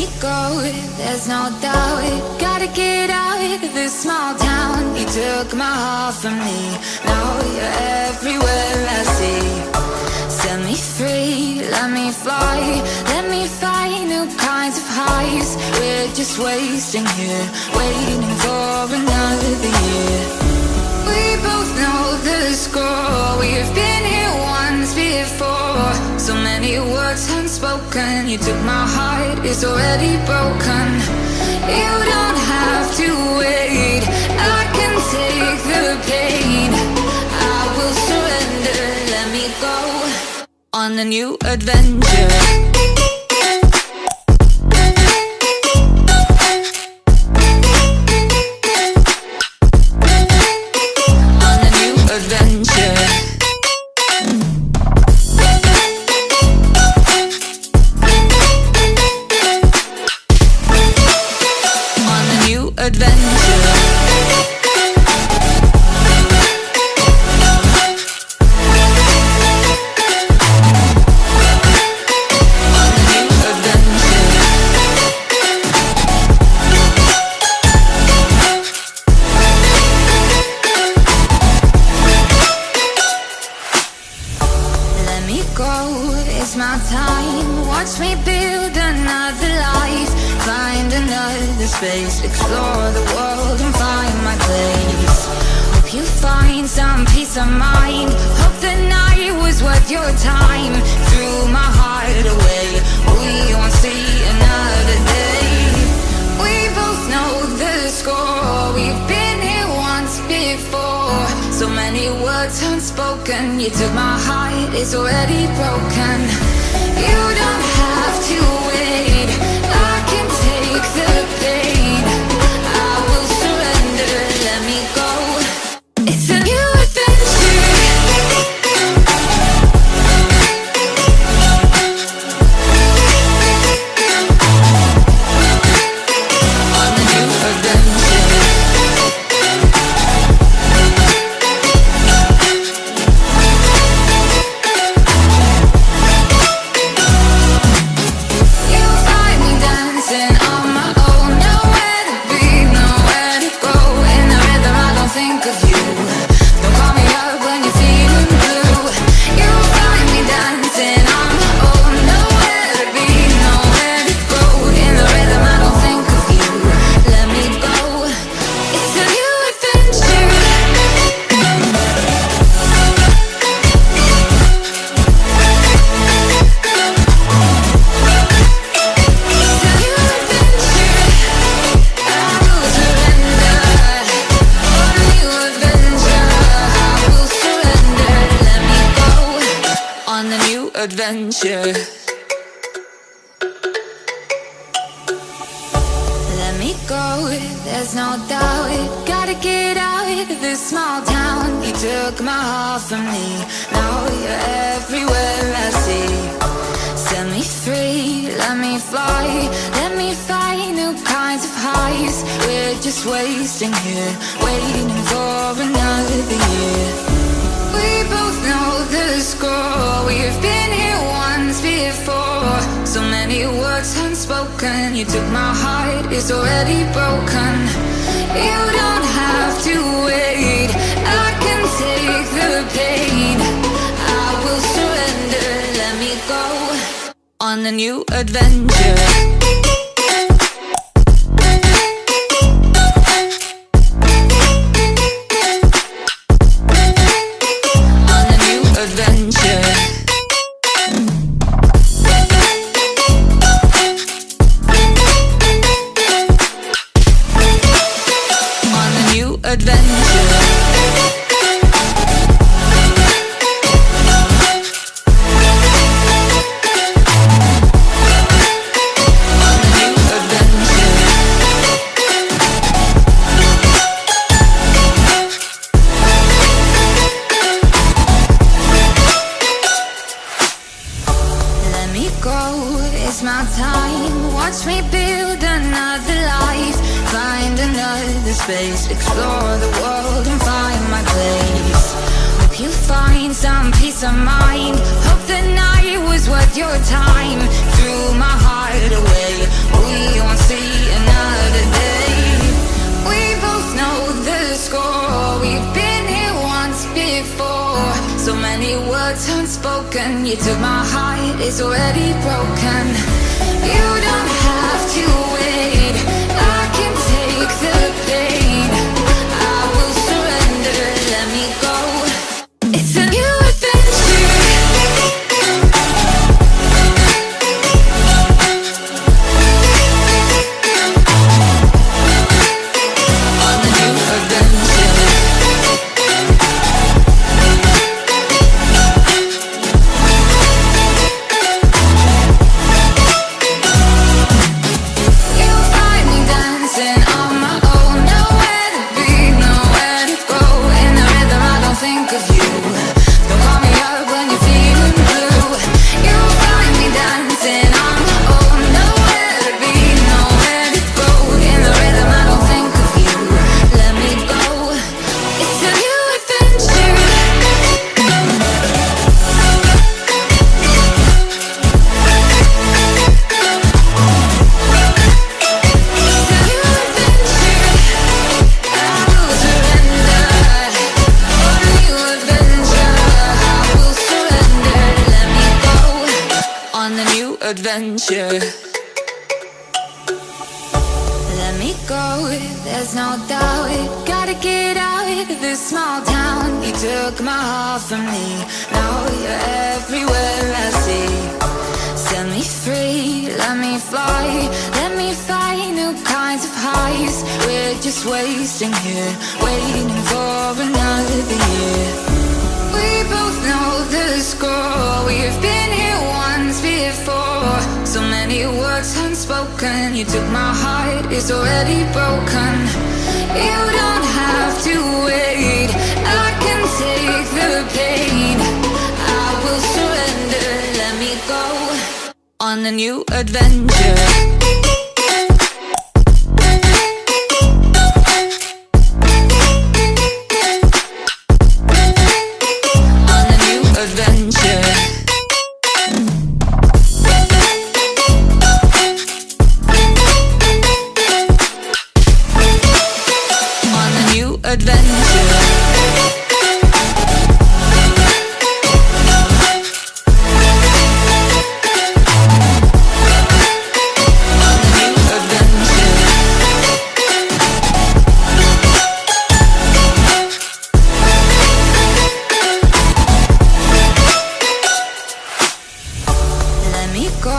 me go, there's no doubt. Gotta get out of this small town. You took my heart from me, now you're everywhere I see. Set me free, let me fly, let me find new kinds of highs. We're just wasting here, waiting for another year. We both know the score, we've been here once before. So many words unspoken, you took my heart, it's already broken. You don't have to wait, I can take the pain. I will surrender, let me go on a new adventure. Explore the world and find my place. Hope you find some peace of mind. Hope the night was worth your time. Threw my heart away, we won't see another day. We both know the score, we've been here once before. So many words unspoken, you took my heart, it's already broken. You don't have to wait, I can take the pain. Adventure. Let me go, there's no doubt. Gotta get out of this small town. You took my heart from me, now you're everywhere I see. Set me free, let me fly, let me find new kinds of highs. We're just wasting here, waiting for another year. We both know the score, we've been here once before. So many words unspoken, you took my heart, it's already broken. You don't have to wait, I can take the pain. I will surrender, let me go on a new adventure. Space, explore the world and find my place. Hope you find some peace of mind. Hope the night was worth your time. Threw my heart away, we So many words unspoken. You took my heart, it's already broken. You don't have to wait, I can take the pain. I will surrender, let me go. It's a new adventure. On the new adventure. You'll find me dancing on my own. Nowhere to be, nowhere to go. In the rhythm I don't think of you. Don't call me up when you're feeling blue. You'll find me dancing on my own. Nowhere to be, nowhere to go. In the rhythm I don't think of you. Let me go. It's a new adventure. It's a new adventure. I will surrender. On a new adventure. I will surrender. Let me go. On the new adventure. Let me go, there's no doubt. Gotta get out of this small town. You took my heart from me. Now you're everywhere I see. Set me free, let me fly. Let me find new kinds of highs. We're just wasting here, waiting for another year. We both know the score. We've been here once before. So many words unspoken. You took my heart, it's already broken. You don't have to wait, I can take the pain. I will surrender, let me go. On a new adventure. On a new adventure. On a new adventure. On a new adventure. Let me go,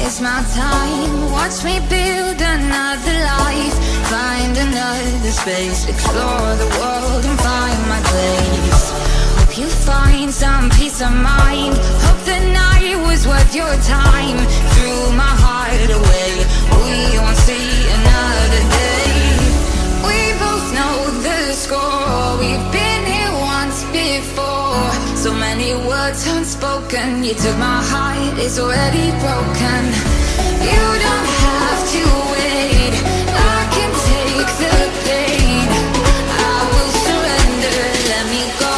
it's my time. Watch me build another life. Find another space. Explore the world and find my place. Hope you find some peace of mind. Hope the night was worth your time. Threw my heart away, we won't see another day. We both know the score. We've been here once before. So many words unspoken. You took my heart, it's already broken. You don't have to wait, I can take the pain. I will surrender, let me go.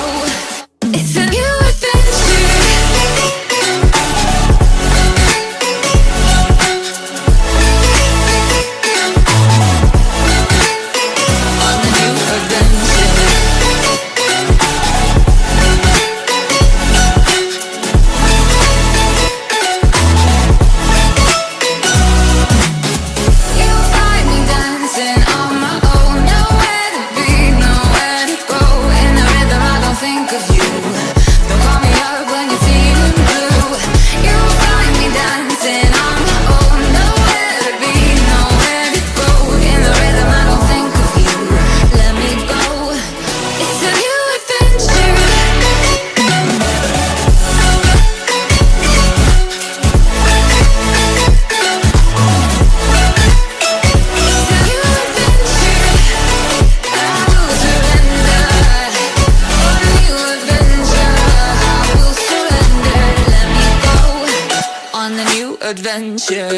It's a new adventure. On a new adventure. You'll find me dancing on my own. Nowhere to be, nowhere to go. In the rhythm I don't think of you. Don't call me up when you're feeling blue. You'll find me dancing on my own. Nowhere to be, nowhere to go. In the rhythm I don't think of you. Let me go. It's a new adventure. It's a new adventure. I will surrender. On a new adventure. I will surrender. Let me go. On the new adventure.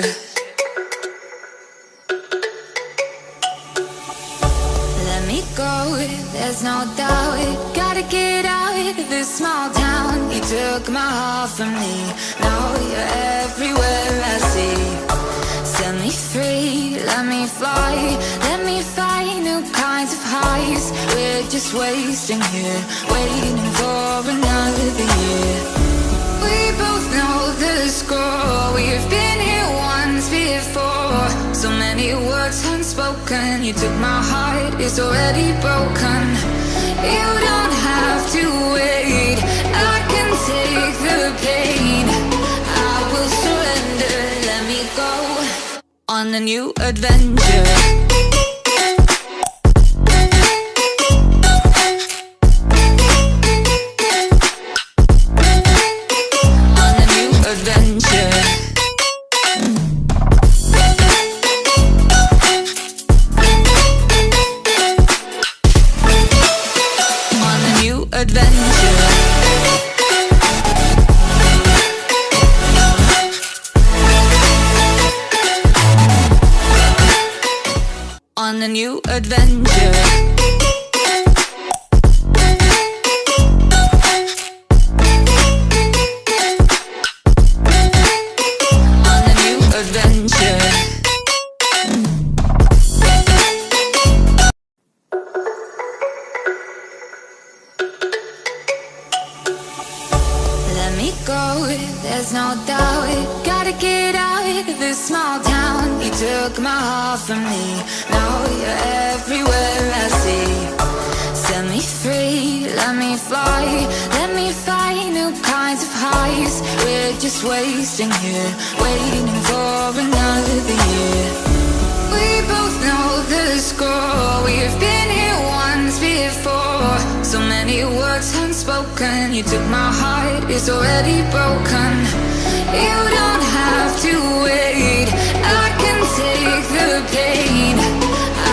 Let me go, there's no doubt. Gotta get out of this small town. You took my heart from me. Now you're everywhere I see. Set me free, let me fly. Let me find new kinds of highs. We're just wasting here, waiting for another You took my heart, it's already broken. You don't have to wait, I can take the pain. I will surrender, let me go on a new adventure. On a new adventure. On a new adventure. Let me go, there's no doubt. Gotta get out of this small town. You took my heart from me, now you're everywhere I see. Set me free, let me fly. Let me find new kinds of highs. We're just wasting here, waiting for another year. We both know the score, we've been here once before. So many words unspoken. You took my heart, it's already broken. You don't have to wait, I can take the pain.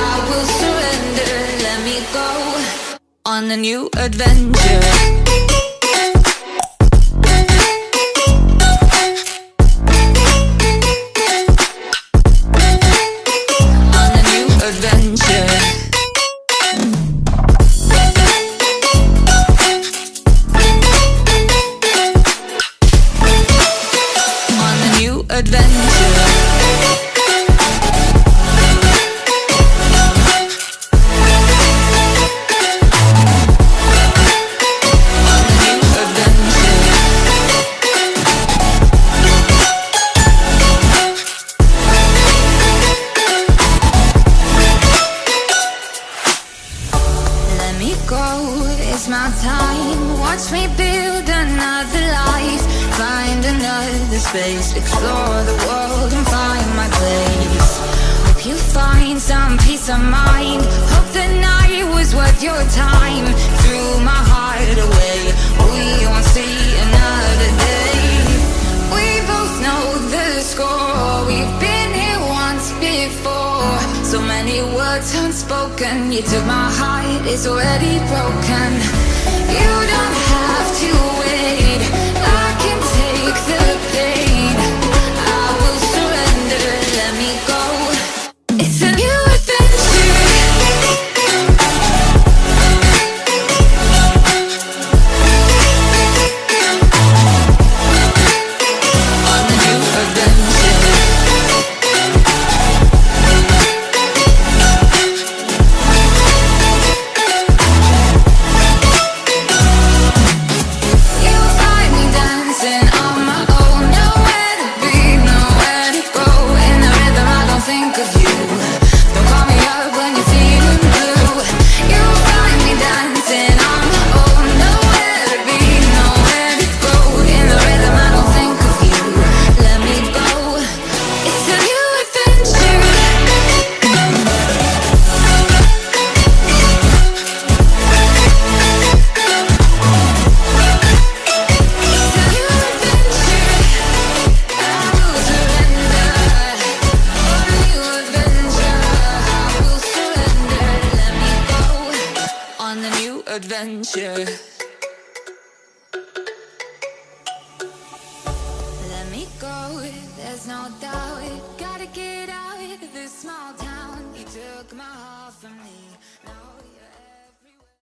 I will surrender, let me go on a new adventure. It's my time, watch me build another life. Find another space, explore the world and find my place. Hope you find some peace of mind. Hope the night was worth your time. Threw my heart away, we won't see another day. We both know the score, we've been here once before. So many words unspoken. You took my heart, it's already broken. You don't have to wait, I can take the pain. I will surrender, let me go. It's a new adventure. On a new adventure. Adventure.